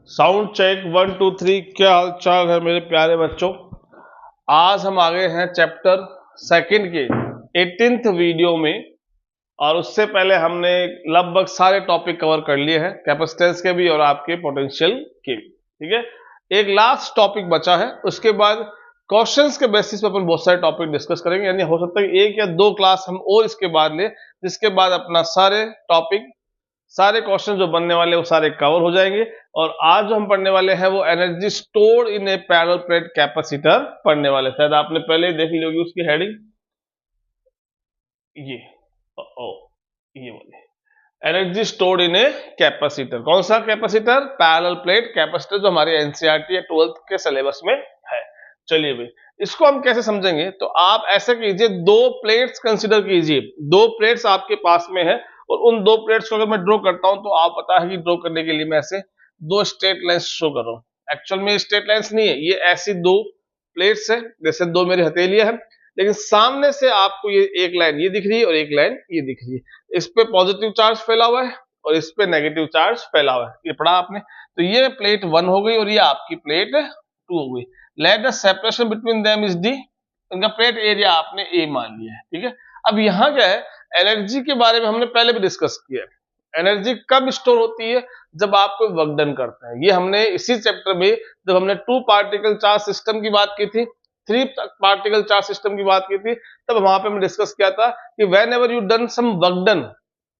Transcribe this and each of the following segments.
Sound check 1 2 3। क्या हाल चाल है मेरे प्यारे बच्चों। आज हम आ गए हैं चैप्टर सेकंड के 18th वीडियो में, और उससे पहले हमने लगभग सारे टॉपिक कवर कर लिए हैं, कैपेसिटेंस के भी और आपके पोटेंशियल के भी। ठीक है, एक लास्ट टॉपिक बचा है, उसके बाद क्वेश्चंस के बेसिस पर अपन बहुत सारे टॉपिक डिस्कस करेंगे। यानी हो सकता है एक या दो क्लास हम और इसके बाद ले, जिसके बाद अपना सारे टॉपिक, सारे क्वेश्चन जो बनने वाले वो सारे कवर हो जाएंगे। और आज जो हम पढ़ने वाले हैं वो energy stored in A parallel plate capacitor पढ़ने वाले। शायद आपने पहले ही देख ली होगी उसकी हेडिंग, ये ओ ये वाली, energy stored in a capacitor. कौन सा कैपेसिटर? पैरेलल प्लेट कैपेसिटर, जो हमारे एनसीईआरटी या 12th के सिलेबस में है। चलिए भाई, इसको हम कैसे समझेंगे? तो आप ऐसे कीजिए, दो प्लेट्स कंसीडर कीजिए, दो प्लेट्स आपके पास में है, और उन दो प्लेट्स को अगर मैं ड्रॉ करता हूं तो आप पता है कि ड्रॉ करने के लिए मैं ऐसे दो स्ट्रेट लाइंस शो कर रहा हूं। एक्चुअल में स्ट्रेट लाइंस नहीं है, ये ऐसी दो प्लेट्स है, जैसे दो मेरी हथेलियां है, लेकिन सामने से आपको ये एक लाइन ये दिख रही है और एक लाइन ये दिख रही है। इस पे पॉजिटिव चार्ज फैला हुआ है और इस पे नेगेटिव चार्ज फैला हुआ है, ये पढ़ा आपने। तो ये प्लेट 1 हो गई और ये आपकी प्लेट 2 हो गई। Let the separation between them is D, इनका प्लेट एरिया आपने ए मान लिया है। ठीक है, अब यहाँ क्या है, एनर्जी के बारे में हमने पहले भी डिस्कस किया है। एनर्जी कब स्टोर होती है? जब आप कोई वर्क डन करते हैं। ये हमने इसी चैप्टर में, जब हमने 2 पार्टिकल चार्ज सिस्टम की बात की थी, 3 पार्टिकल चार्ज सिस्टम की बात की थी, तब वहां पे हमने डिस्कस किया था कि whenever you done some work done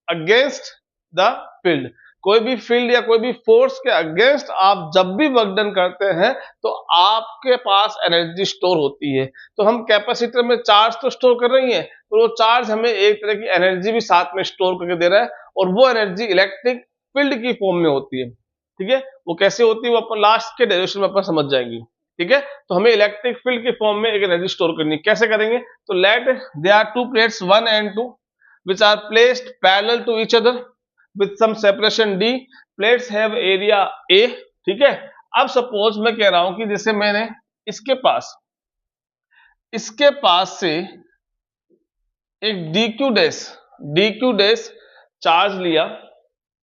against the field, कोई भी फील्ड या कोई भी फोर्स के अगेंस्ट आप जब भी वर्क डन करते हैं तो आपके पास एनर्जी स्टोर होती है। तो हम कैपेसिटर में चार्ज तो स्टोर कर रही है, तो वो चार्ज हमें एक तरह की एनर्जी भी साथ में स्टोर करके दे रहा है, और वो एनर्जी इलेक्ट्रिक फील्ड की फॉर्म में होती है। ठीक है, वो कैसे होती है वो अपन लास्ट के डेरिवेशन में अपन समझ जाएंगे। ठीक है, तो हमें इलेक्ट्रिक फील्ड की फॉर्म में एक एनर्जी स्टोर करनी है। कैसे करेंगे? तो let they are 2 plates 1 and 2 which are placed parallel to each other with some separation d, plates have area a। ठीक है, अब सपोज मैं कह रहा हूं कि जैसे मैंने इसके पास से एक dq डैश चार्ज लिया।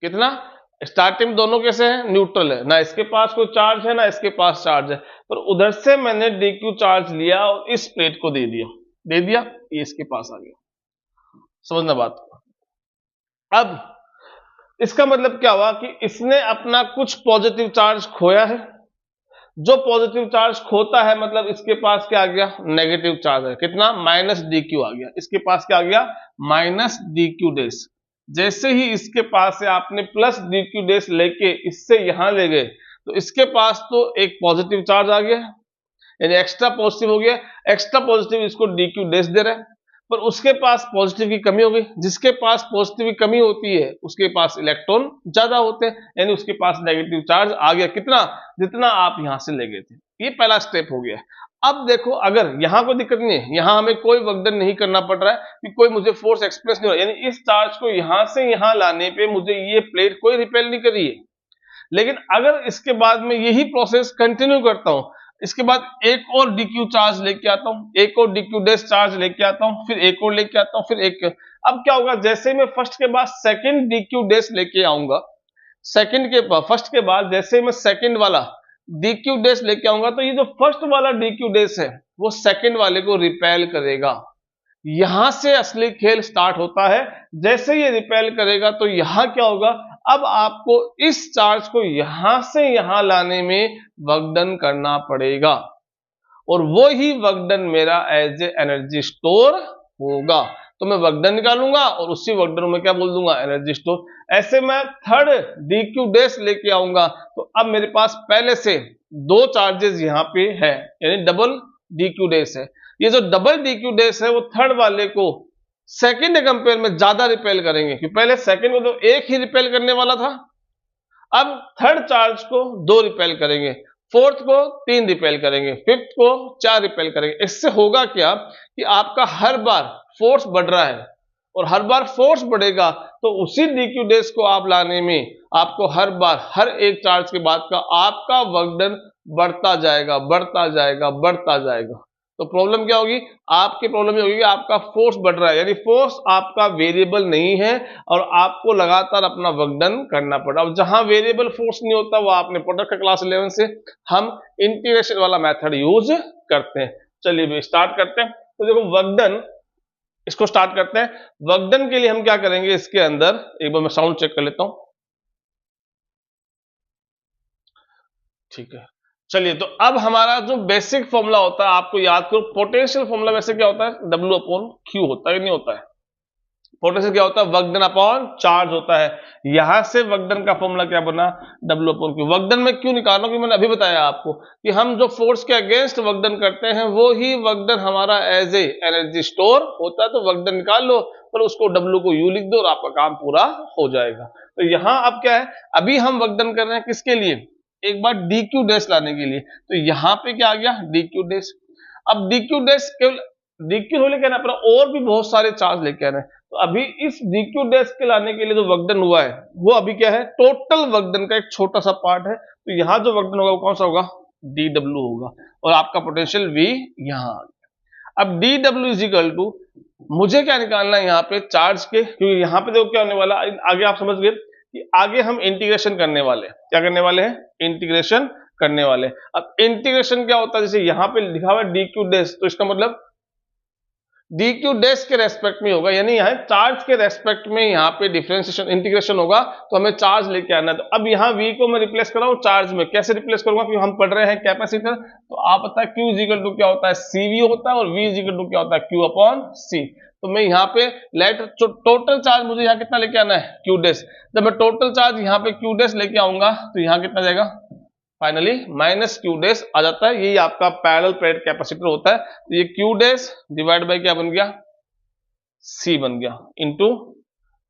कितना? स्टार्टिंग दोनों कैसे हैं? न्यूट्रल है, ना इसके पास कोई चार्ज है ना इसके पास चार्ज है, पर उधर से मैंने dq चार्ज लिया और इस प्लेट को दे दिया, ये इसके पास आ गया। समझना बात। अब इसका मतलब क्या हुआ कि इसने अपना कुछ पॉजिटिव चार्ज खोया है। जो पॉजिटिव चार्ज खोता है मतलब इसके पास क्या आ गया? नेगेटिव चार्ज है। कितना? -dq आ गया। इसके पास क्या आ गया? -dq dash. जैसे ही इसके पास से आपने +dq डैश लेके इससे यहां ले गए तो इसके पास तो एक पॉजिटिव चार्ज आ गया, यानी एक्स्ट्रा पॉजिटिव हो गया। एक्स्ट्रा पॉजिटिव इसको dq डैश दे रहा है, पर उसके पास पॉजिटिव की कमी हो गई। जिसके पास पॉजिटिव की कमी होती है उसके पास इलेक्ट्रॉन ज्यादा होते हैं, यानी उसके पास नेगेटिव चार्ज आ गया। कितना? जितना आप यहां से ले गए थे। ये पहला स्टेप हो गया। अब देखो, अगर यहां कोई दिक्कत नहीं है, यहां हमें कोई वर्क डन नहीं करना पड़ रहा है कि कोई मुझे फोर्स एक्सप्रेस नहीं हो रहा, यानी इस चार्ज को यहां से यहां लाने पे मुझे ये प्लेट कोई रिपेल नहीं कर रही है। लेकिन अगर इसके बाद में यही प्रोसेस कंटिन्यू करता हूं, इसके बाद एक और dq चार्ज लेके आता हूं, एक और dq डैश चार्ज लेके आता हूं, फिर एक और लेके आता हूं, फिर एक। अब क्या होगा? जैसे मैं फर्स्ट के बाद सेकंड dq डैश लेके आऊंगा, फर्स्ट के बाद जैसे मैं सेकंड वाला dq डैश लेके आऊंगा, तो ये जो फर्स्ट वाला dq डैश है वो सेकंड वाले को रिपेल करेगा। यहां से असली खेल स्टार्ट होता है। जैसे ये रिपेल करेगा तो यहां क्या होगा? अब आपको इस चार्ज को यहां से यहां लाने में वर्क डन करना पड़ेगा, और वो ही वर्क डन मेरा एज ए एनर्जी स्टोर होगा। तो मैं वर्क डन निकालूंगा और उसी वर्क डन में क्या बोल दूंगा? Energy store. ऐसे मैं थर्ड dq डैश लेके आऊंगा, तो अब मेरे पास पहले से दो चार्जेस यहां पे है, यानी डबल dq डैश है। ये जो डबल dq डैश है वो थर्ड वाले को सेकंड के कंपेयर में ज्यादा रिपेल करेंगे, क्योंकि पहले सेकंड को तो एक ही रिपेल करने वाला था, अब थर्ड चार्ज को 2 रिपेल करेंगे, फोर्थ को 3 रिपेल करेंगे, फिफ्थ को 4 रिपेल करेंगे। इससे होगा क्या कि आपका हर बार फोर्स बढ़ रहा है, और हर बार फोर्स बढ़ेगा तो उसी dq डैश को आप लाने में आपको हर बार हर एक चार्ज के बाद का आपका वर्क डन बढ़ता जाएगा, बढ़ता जाएगा, बढ़ता जाएगा। तो प्रॉब्लम क्या होगी, आपकी प्रॉब्लम ये होगी कि आपका फोर्स बढ़ रहा है, यानी फोर्स आपका वेरिएबल नहीं है और आपको लगातार अपना वर्क डन करना पड़ा। अब जहां वेरिएबल फोर्स नहीं होता वो आपने प्रोडक्ट का क्लास 11 से हम इंटीग्रेशन वाला मेथड यूज करते हैं। चलिए स्टार्ट करते हैं। तो देखो वर्क डन, इसको स्टार्ट करते हैं। वर्क डन के लिए हम क्या करेंगे, इसके अंदर एक बार मैं साउंड चेक कर लेता हूं। ठीक है, चलिए तो अब हमारा जो बेसिक फॉर्मूला होता है आपको याद करो, पोटेंशियल फॉर्मूला वैसे क्या होता है, W अपॉन Q होता है, नहीं होता है। पोटेंशियल क्या होता है, वर्क डन अपॉन चार्ज होता है। यहां से वर्क डन का फॉर्मूला क्या बना, W upon Q। Work done में क्यों निकाल रहा हूं कि मैंने अभी बताया आपको कि हम जो फोर्स के अगेंस्ट वर्क डन करते हैं वो ही वर्क डन हमारा एज ए एनर्जी स्टोर होता है। तो वर्क डन निकाल लो पर उसको W को U लिख दो और आपका काम पूरा हो जाएगा। तो यहां अब क्या है, अभी हम वर्क डन कर रहे हैं किसके लिए, एक बार dq डैश लाने के लिए। तो यहां पे क्या आ गया, dq डैश। अब dq डैश केवल dq हो लेके आना पर और भी बहुत सारे चार्ज लेके आना है। तो अभी इस dq डैश के लाने के लिए जो वर्क डन हुआ है वो अभी क्या है, टोटल वर्क डन का एक छोटा सा पार्ट है। तो यहां जो वर्क डन होगा वो कौन सा होगा, dw होगा और आपका पोटेंशियल v यहां आ गया। अब dw इज इक्वल टू, मुझे क्या निकालना है यहाँ पे चार्ज के, क्योंकि यहाँ पे देखो क्या होने वाला, आगे आप समझ गए कि आगे हम इंटीग्रेशन करने वाले हैं। क्या करने वाले हैं, इंटीग्रेशन करने वाले हैं। अब इंटीग्रेशन क्या होता है, जैसे यहाँ पे लिखा हुआ है dq डैश, तो इसका मतलब dq डैश के रेस्पेक्ट में होगा, यानी यहाँ चार्ज के रेस्पेक्ट में यहाँ पे डिफरेंशिएशन इंटीग्रेशन होगा। तो हमें चार्ज लेके आना है। तो अब यहाँ v को मैं रिप्लेस कर रहा हूँ चार्ज में। कैसे रिप्लेस करूंगा, क्योंकि हम पढ़ रहे हैं कैपेसिटर। तो आप पता है q इज इक्वल टू क्या होता है, cv होता है, और v इज इक्वल टू क्या होता है, q अपॉन c। तो मैं यहाँ पे लेट टोटल चार्ज मुझे यहाँ कितना लेके आना है, q डैश। जब मैं टोटल चार्ज यहाँ पे q डैश लेके आऊंगा तो यहाँ कितना जाएगा, फाइनली माइनस q डैश आ जाता है। यही आपका पैरेलल प्लेट कैपेसिटर होता है। तो ये q डैश डिवाइड बाय क्या बन गया, c बन गया इंटू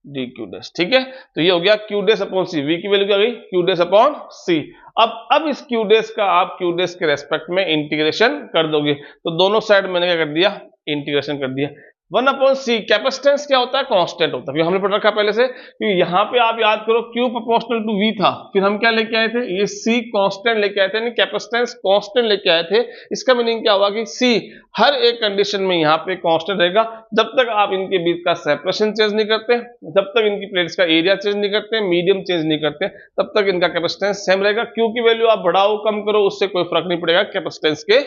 dq डैश। ठीक है, तो ये हो गया q dash upon c, v की वैल्यू क्या गई, q डैश अपॉन c। अब इस q डैश का आप q डैश के रेस्पेक्ट में इंटीग्रेशन कर दोगे। तो दोनों साइड मैंने क्या कर दिया, इंटीग्रेशन कर दिया। 1 अपॉन सी, कैपेसिटेंस क्या होता है, कांस्टेंट होता है, हमने पढ़ रखा पहले से। क्योंकि यहाँ पे आप याद करो Q प्रोपोर्शनल टू V था, फिर हम क्या लेके आए थे, ये C कांस्टेंट लेके आए थे, यानी कैपेसिटेंस कांस्टेंट लेके आए थे। इसका मीनिंग क्या हुआ कि C हर एक कंडीशन में यहाँ पे कांस्टेंट रहेगा जब तक आप इनके बीच का सेपरेशन चेंज नहीं करते, जब तक इनकी प्लेट्स का एरिया चेंज नहीं करते, मीडियम चेंज नहीं करते, तब तक इनका कैपेसिटेंस सेम रहेगा। Q की वैल्यू आप बढ़ाओ कम करो उससे कोई फर्क नहीं पड़ेगा कैपेसिटेंस के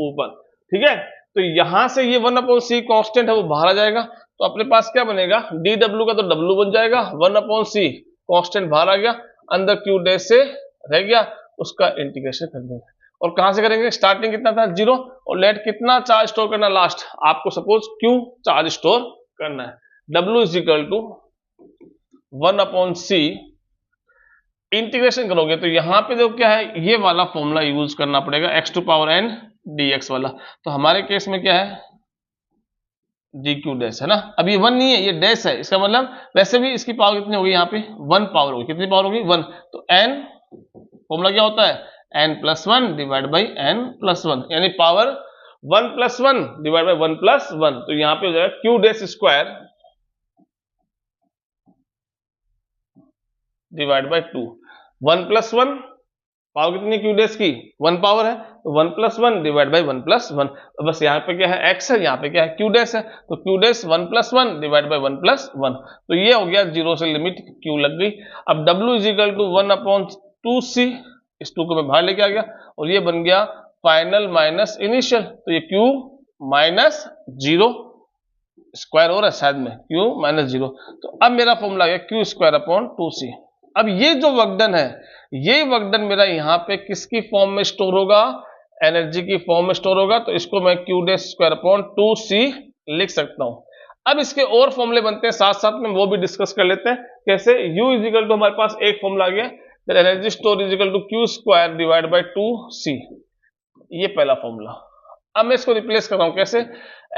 ऊपर। ठीक है, तो यहां से ये 1 अपॉन सी कॉन्स्टेंट है वो बाहर आ जाएगा। तो अपने पास क्या बनेगा, dw का तो w बन जाएगा, 1 अपॉन सी कॉन्स्टेंट बाहर आ गया, अंदर q डैश से रह गया, उसका इंटीग्रेशन कर देंगे। और कहां से करेंगे, स्टार्टिंग कितना था 0, और लेट कितना चार्ज स्टोर करना लास्ट, आपको सपोज q चार्ज स्टोर करना है। w is equal to 1 upon c, integration करोगे तो यहां पे देखो क्या है, ये वाला फॉर्मूला यूज करना पड़ेगा, x to power n dx वाला। तो हमारे केस में क्या है, dq डैश है ना। अब ये 1 नहीं है, ये डैश है, इसका मतलब वैसे भी इसकी पावर कितनी होगी, यहाँ पे 1 पावर होगी, कितनी पावर होगी 1। तो n फॉर्मूला क्या होता है, n plus 1 divide by n plus 1, यानी power 1 plus 1 divide by 1 plus 1। तो यहाँ पे हो जाएगा q dash square divide by 2, 1 plus 1, power कितनी q डैश की 1 पावर है, तो 1 प्लस 1 डिवाइड बाई 1 प्लस 1। तो बस यहाँ पे क्या है x है, यहाँ पे क्या है q डैश है, तो q dash 1 plus 1 divide by 1 plus 1। तो ये हो गया 0 से लिमिट q लग गई। अब w is equal to 1 upon 2c, इस 2 को मैं बाहर लेके आ गया और ये बन गया फाइनल माइनस इनिशियल। तो ये q माइनस 0 स्क्वायर हो रहा है शायद में, q माइनस 0। तो अब मेरा फॉर्मूला आ गया q स्क्वायर अपॉन 2c। अब ये जो वर्क डन है, ये वर्क डन मेरा यहाँ पे किसकी फॉर्म में स्टोर होगा, एनर्जी की फॉर्म में स्टोर होगा। तो इसको मैं q dash square upon 2c लिख सकता हूं। अब इसके और फॉर्मूले बनते हैं साथ साथ में, वो भी डिस्कस कर लेते हैं। कैसे, u इज इक्वल टू हमारे पास एक फॉर्मूला आ गया, energy store is equal to q square divide by 2c, ये पहला फॉर्मूला। अब मैं इसको रिप्लेस कर रहा हूं कैसे,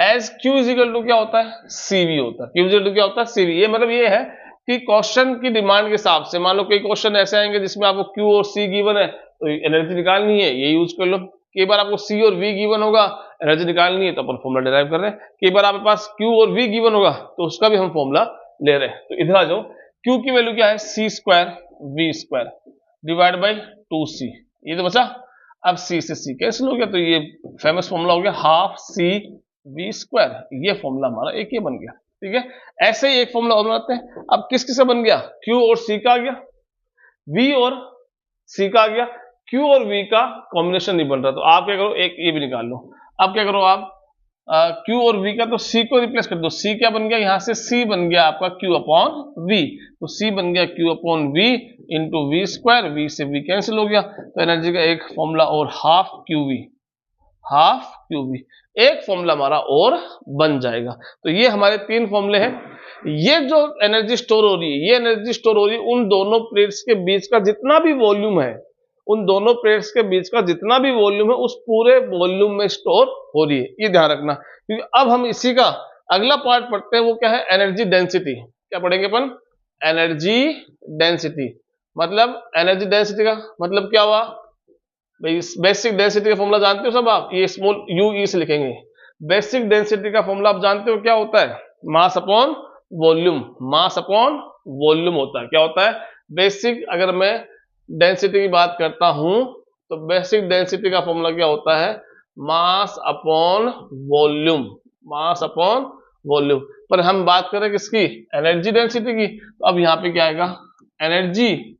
as q is equal to क्या होता है, cv होता है। q इज इक्वल टू क्या होता है, cv। ये मतलब ये है कि क्वेश्चन की डिमांड के हिसाब से, मान लो कई क्वेश्चन ऐसे आएंगे जिसमें आपको q और c गिवन है तो एनर्जी निकालनी है, ये यूज कर लो। कई बार आपको c और v गिवन होगा, एनर्जी निकालनी है तो अपन फॉर्मूला डिराइव कर रहे हैं। कई बार आपके पास q और v गिवन होगा तो उसका भी हम फॉर्मूला ले रहे हैं। तो इधर आ जाओ, q की वैल्यू क्या है, c square v square divide by 2c, ये तो बचा। अब C से C कैंसिल हो गया, तो ये फेमस फॉर्मूला हो गया हाफ C V स्क्वायर, ये फॉर्मूला हमारा एक ये बन गया। ठीक है, ऐसे ही एक फॉर्मूला और बनाते हैं। अब किस किसका बन गया, Q और C का आ गया, V और C का आ गया। Q और V का कॉम्बिनेशन नहीं बन रहा, तो आप क्या करो, एक ये भी निकाल लो। अब क्या करो आप, Q और V का तो C को रिप्लेस कर दो, C क्या बन गया, यहां से C बन गया आपका Q अपॉन V, तो C बन गया Q upon V into V square, V से V कैंसिल हो गया, तो एनर्जी का एक फॉर्मूला और हाफ QV, हाफ QV एक फॉर्मूला हमारा और बन जाएगा। तो ये हमारे 3 फॉर्मूले हैं। ये जो एनर्जी स्टोर हो रही है, ये एनर्जी स्टोर हो रही है उन दोनों प्लेट्स के बीच का जितना भी वॉल्यूम है, उन दोनों प्लेट्स के बीच का जितना भी वॉल्यूम है उस पूरे वॉल्यूम में स्टोर हो रही है, ये ध्यान रखना। क्योंकि अब हम इसी का अगला पार्ट पढ़ते हैं, वो क्या है, एनर्जी डेंसिटी। क्या पढ़ेंगे अपन, एनर्जी डेंसिटी। मतलब एनर्जी डेंसिटी का मतलब क्या हुआ भाई, बेसिक डेंसिटी का फॉर्मूला जानते हो सब आप, ये स्मॉल यू ई से लिखेंगे। बेसिक डेंसिटी का फॉर्मूला आप जानते हो क्या होता है, mass upon volume, mass upon volume होता है। क्या होता है बेसिक, अगर मैं डेंसिटी की बात करता हूं तो बेसिक डेंसिटी का फॉर्मूला क्या होता है, mass upon volume, mass upon volume. पर हम बात करें किसकी, एनर्जी डेंसिटी की, तो अब यहां पे क्या आएगा, एनर्जी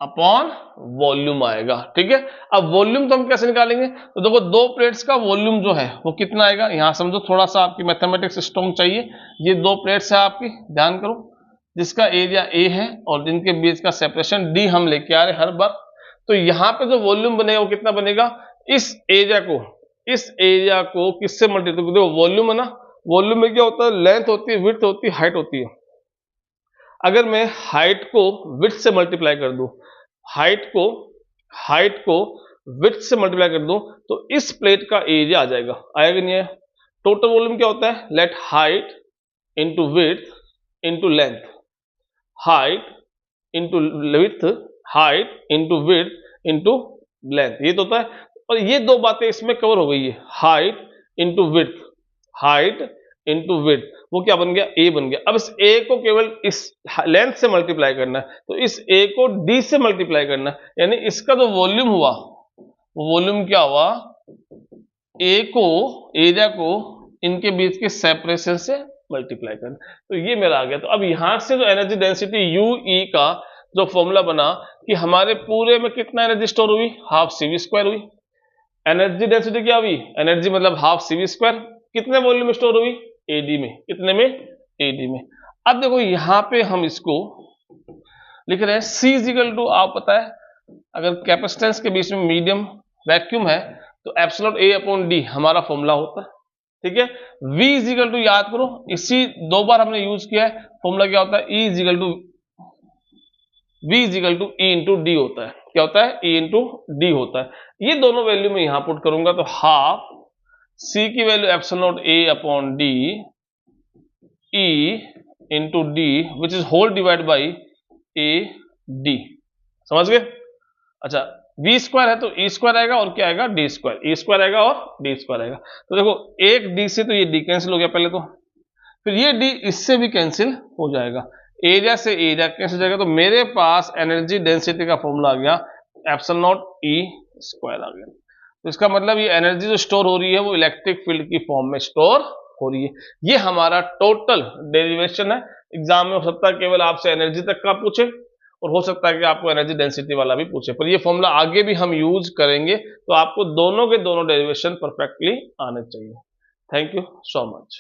अपॉन वॉल्यूम आएगा। ठीक है, अब वॉल्यूम तो हम कैसे निकालेंगे, तो देखो दो प्लेट्स का वॉल्यूम जो है वो कितना आएगा, यहां समझो थोड़ा सा आपकी मैथमेटिक्स स्ट्रॉन्ग चाहिए। ये दो प्लेट्स है आपकी, ध्यान करो, जिसका एरिया A है और जिनके बीच का सेपरेशन D हम लेके आ रहे हर बार। तो यहाँ पे जो वॉल्यूम बनेगा वो कितना बनेगा, इस एरिया को किससे मल्टीप्लाई, देखो वॉल्यूम है ना, वॉल्यूम में क्या होता है, लेंथ होती है, विड्थ होती है, हाइट होती है। अगर मैं हाइट को विड्थ से मल्टीप्लाई कर दूं, हाइट को विड्थ से मल्टीप्लाई कर दूं, तो इस प्लेट का एरिया आ जाएगा, आएगा नहीं है। टोटल वॉल्यूम क्या होता है, let height into width into length, height into width, height into width into length, ये तो होता है। और ये दो बातें इसमें कवर हो गई है, height into width, height into width, वो क्या बन गया, ए बन गया। अब इस ए को केवल इस लेंथ से मल्टीप्लाई करना है, तो इस ए को डी से मल्टीप्लाई करना है, यानी इसका जो वॉल्यूम हुआ, वॉल्यूम क्या हुआ, ए को, एरिया को इनके बीच के सेपरेशन से मल्टीप्लाई करना, तो ये मेरा आ गया। तो अब यहां से जो एनर्जी डेंसिटी यू ई का जो फॉर्मूला बना कि हमारे पूरे में कितना एनर्जी स्टोर हुई, हाफ CV स्क्वायर हुई। एनर्जी डेंसिटी क्या हुई, एनर्जी मतलब हाफ CV स्क्वायर, कितने वॉल्यूम में स्टोर हुई, AD में, कितने में, AD में। अब देखो यहां पे हम इसको लिख रहे हैं C इक्वल टू, आप पता है अगर कैपेसिटेंस के बीच में मीडियम वैक्यूम है तो एप्सिलॉन A अपॉन D हमारा फॉर्मूला होता है। ठीक है, V इक्वल टू, याद करो इसी 2 बार हमने यूज किया है, फॉर्मूला क्या होता है, V equal to E into d होता है। क्या होता है, E इंटू डी होता है। ये दोनों वैल्यू में यहां पुट करूंगा, तो हाफ C की value epsilon A upon D E into D which is whole divide by AD, समझ गए। अच्छा, V स्क्वायर है तो E स्क्वायर आएगा और क्या आएगा, D स्क्वायर, E स्क्वायर आएगा और D स्क्वायर आएगा। तो देखो एक D से तो ये D कैंसिल हो गया पहले, तो फिर ये D इससे भी कैंसिल हो जाएगा, एरिया से एरिया कैंसिल हो जाएगा, तो मेरे पास एनर्जी डेंसिटी का फॉर्मूला आ गया एप्सिलॉन नॉट E स्क्वायर आ गया। तो इसका मतलब ये एनर्जी जो स्टोर हो रही है वो इलेक्ट्रिक फील्ड की फॉर्म में स्टोर हो रही है। ये हमारा टोटल डेरिवेशन है। एग्जाम में हो सकता है केवल आपसे एनर्जी तक का पूछे और हो सकता है कि आपको एनर्जी डेंसिटी वाला भी पूछे, पर ये फॉर्मूला आगे भी हम यूज करेंगे, तो आपको दोनों के दोनों डेरिवेशन परफेक्टली आने चाहिए। Thank you so much.